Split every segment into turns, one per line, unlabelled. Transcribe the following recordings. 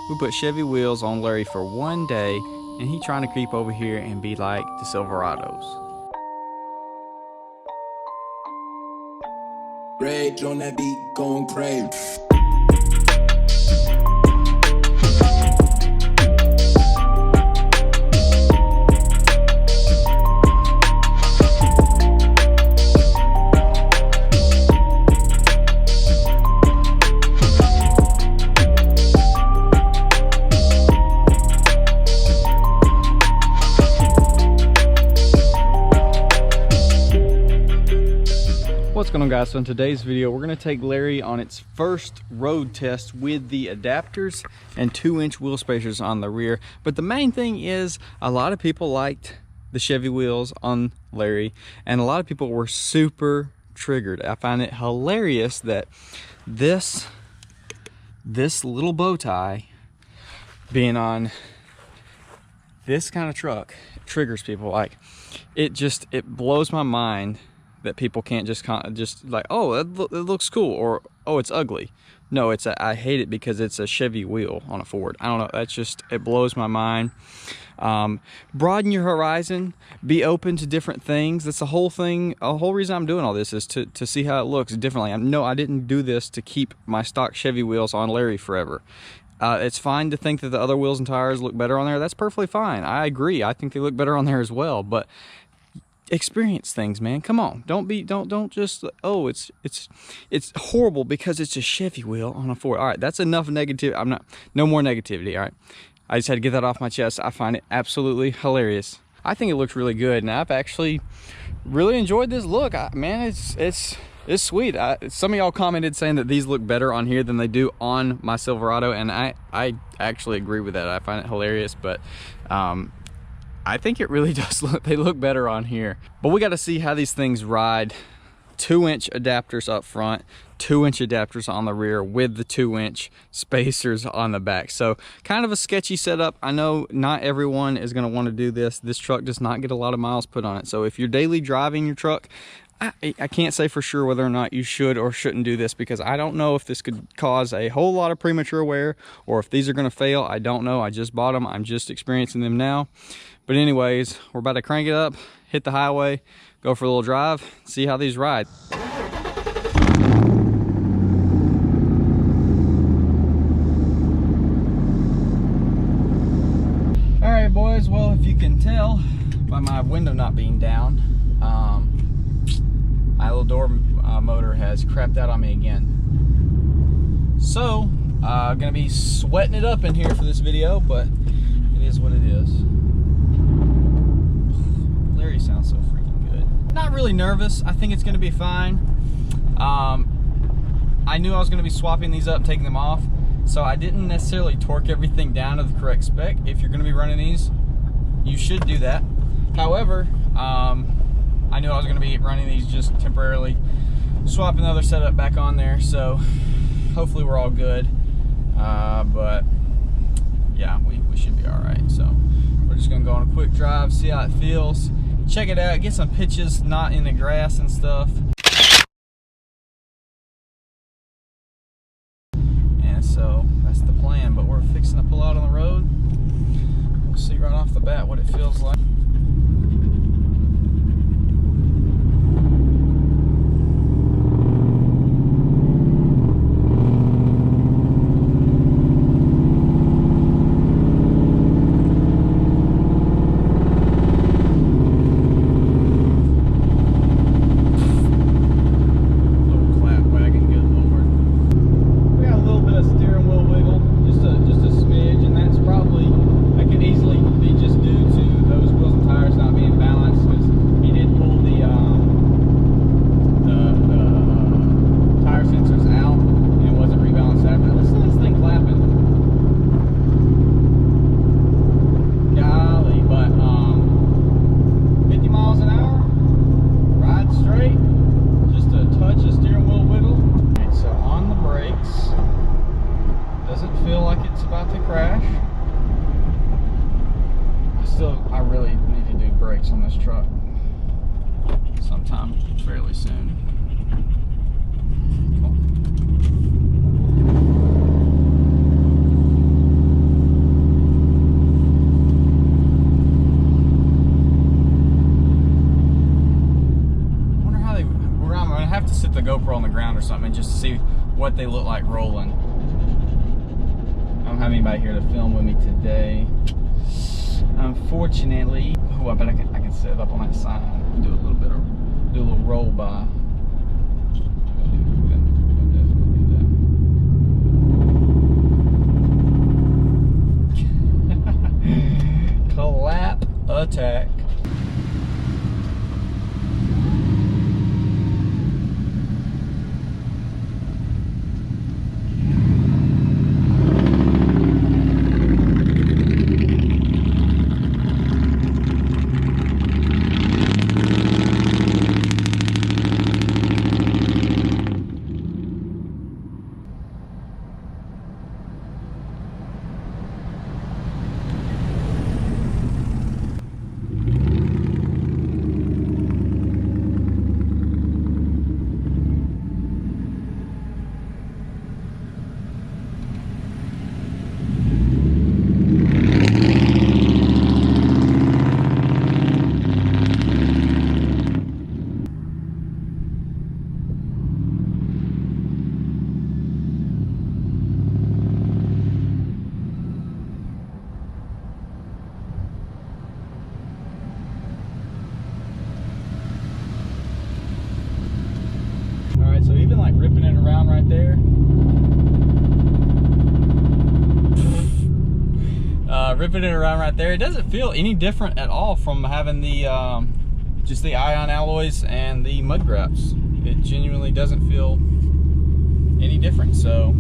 We put Chevy wheels on Larry for one day, and he trying to creep over here and be like the Silverados.
Rage on that beat, going crazy.
What's going on, guys? So in today's video we're going to take Larry on its first road test with the adapters and 2-inch wheel spacers on the rear. But the main thing is, a lot of people liked the Chevy wheels on Larry, and a lot of people were super triggered. I find it hilarious that this little bow tie being on this kind of truck triggers people. Like, it blows my mind that people can't just like, oh, it looks cool, or oh, it's ugly. No, I hate it because it's a Chevy wheel on a Ford. I don't know, that's just, it blows my mind. Broaden your horizon, be open to different things. That's the whole thing. The whole reason I'm doing all this is to see how it looks differently. I didn't do this to keep my stock Chevy wheels on Larry forever. It's fine to think that the other wheels and tires look better on there. That's perfectly fine. I agree. I think they look better on there as well, but experience things, man. Come on, don't just, oh, it's horrible because it's a Chevy wheel on a Ford. All right, that's enough negative. No more negativity. All right, I just had to get that off my chest. I find it absolutely hilarious. I think it looks really good, and I've actually really enjoyed this look. Man, it's sweet. Some of y'all commented saying that these look better on here than they do on my Silverado, and I actually agree with that. I find it hilarious, but I think it really does they look better on here. But we got to see how these things ride. 2-inch adapters up front, 2-inch adapters on the rear with the 2-inch spacers on the back. So kind of a sketchy setup. I know not everyone is going to want to do this. This truck does not get a lot of miles put on it. So if you're daily driving your truck, I can't say for sure whether or not you should or shouldn't do this, because I don't know if this could cause a whole lot of premature wear or if these are going to fail. I don't know. I just bought them. I'm just experiencing them now. But anyways, we're about to crank it up, hit the highway, go for a little drive, see how these ride. All right, boys. Well, if you can tell by my window not being down, my little door motor has crapped out on me again. So, gonna be sweating it up in here for this video, but it is what it is. Larry sounds so freaking good. Not really nervous. I think it's gonna be fine. I knew I was gonna be swapping these up and taking them off, so I didn't necessarily torque everything down to the correct spec. If you're gonna be running these, you should do that. However, I knew I was going to be running these just temporarily, swapping the other setup back on there, so hopefully we're all good. But yeah, we should be all right. So we're just going to go on a quick drive, see how it feels, check it out, get some pitches not in the grass and stuff. And so that's the plan, but we're fixing to pull out on the road. We'll see right off the bat what it feels like. brakes on this truck sometime fairly soon. Cool. GoPro on the ground or something just to see what they look like rolling. I don't have anybody here to film with me today, unfortunately. Oh, I bet I can set it up on that sign and do a little roll by. Clap attack. So even like ripping it around right there, it doesn't feel any different at all from having the just the ion alloys and the mud graps. It genuinely doesn't feel any different. So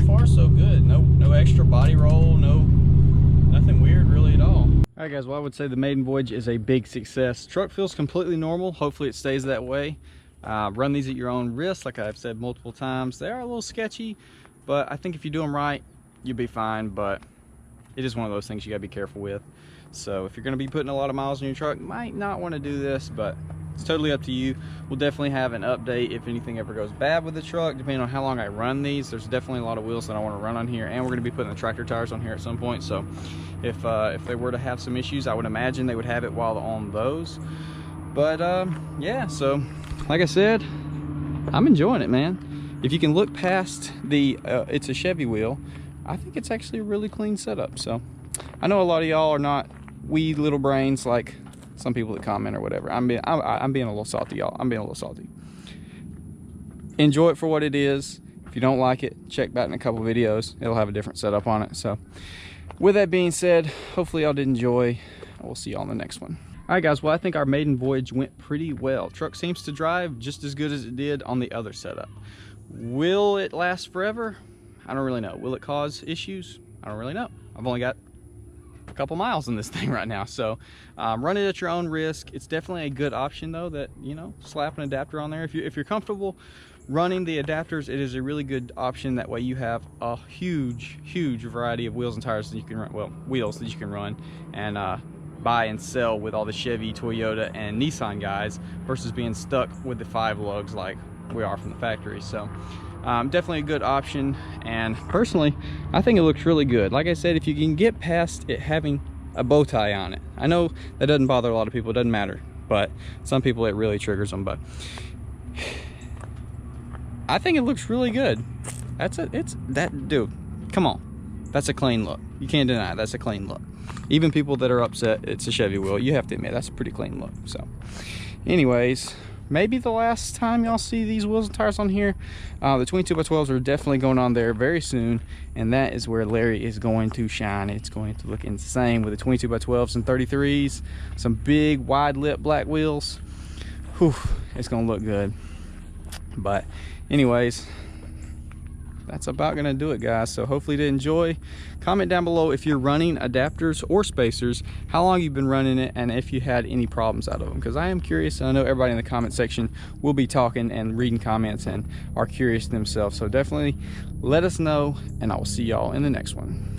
far so good. No extra body roll, nothing weird really at all. All right guys, well I would say the maiden voyage is a big success. Truck feels completely normal. Hopefully it stays that way. Run these at your own risk, like I've said multiple times. They are a little sketchy, but I think if you do them right, you'll be fine. But it is one of those things you gotta be careful with. So if you're gonna be putting a lot of miles in your truck, might not want to do this, but it's totally up to you. We'll definitely have an update if anything ever goes bad with the truck, depending on how long I run these. There's definitely a lot of wheels that I want to run on here, and we're gonna be putting the tractor tires on here at some point. So if they were to have some issues, I would imagine they would have it while on those. But yeah, so like I said, I'm enjoying it, man. If you can look past the it's a Chevy wheel, I think it's actually a really clean setup. So I know a lot of y'all are not wee little brains like some people that comment or whatever. I'm being a little salty, y'all. I'm being a little salty. Enjoy it for what it is. If you don't like it, check back in a couple videos. It'll have a different setup on it. So with that being said, hopefully y'all did enjoy. We'll see y'all on the next one. All right guys, well I think our maiden voyage went pretty well. Truck seems to drive just as good as it did on the other setup. Will it last forever? I don't really know. Will it cause issues? I don't really know. I've only got a couple miles in this thing right now, so run it at your own risk. It's definitely a good option though, that, you know, slap an adapter on there. If you're comfortable running the adapters, it is a really good option. That way you have a huge variety of wheels and tires that you can run, well, wheels that you can run and buy and sell with all the Chevy, Toyota, and Nissan guys, versus being stuck with the 5 lugs like we are from the factory. So definitely a good option, and personally I think it looks really good. Like I said, if you can get past it having a bow tie on it, I know that doesn't bother a lot of people, it doesn't matter, but some people it really triggers them. But I think it looks really good. Dude, come on, that's a clean look. You can't deny it. That's a clean look. Even people that are upset it's a Chevy wheel, you have to admit that's a pretty clean look. So anyways, maybe the last time y'all see these wheels and tires on here. The 22x12s are definitely going on there very soon, and that is where Larry is going to shine. It's going to look insane with the 22x12s and 33s, some big wide lip black wheels. Whew, it's gonna look good. But anyways, that's about gonna do it, guys. So hopefully you did enjoy. Comment down below if you're running adapters or spacers, how long you've been running it, and if you had any problems out of them, because I am curious, and I know everybody in the comment section will be talking and reading comments and are curious themselves. So definitely let us know, and I will see y'all in the next one.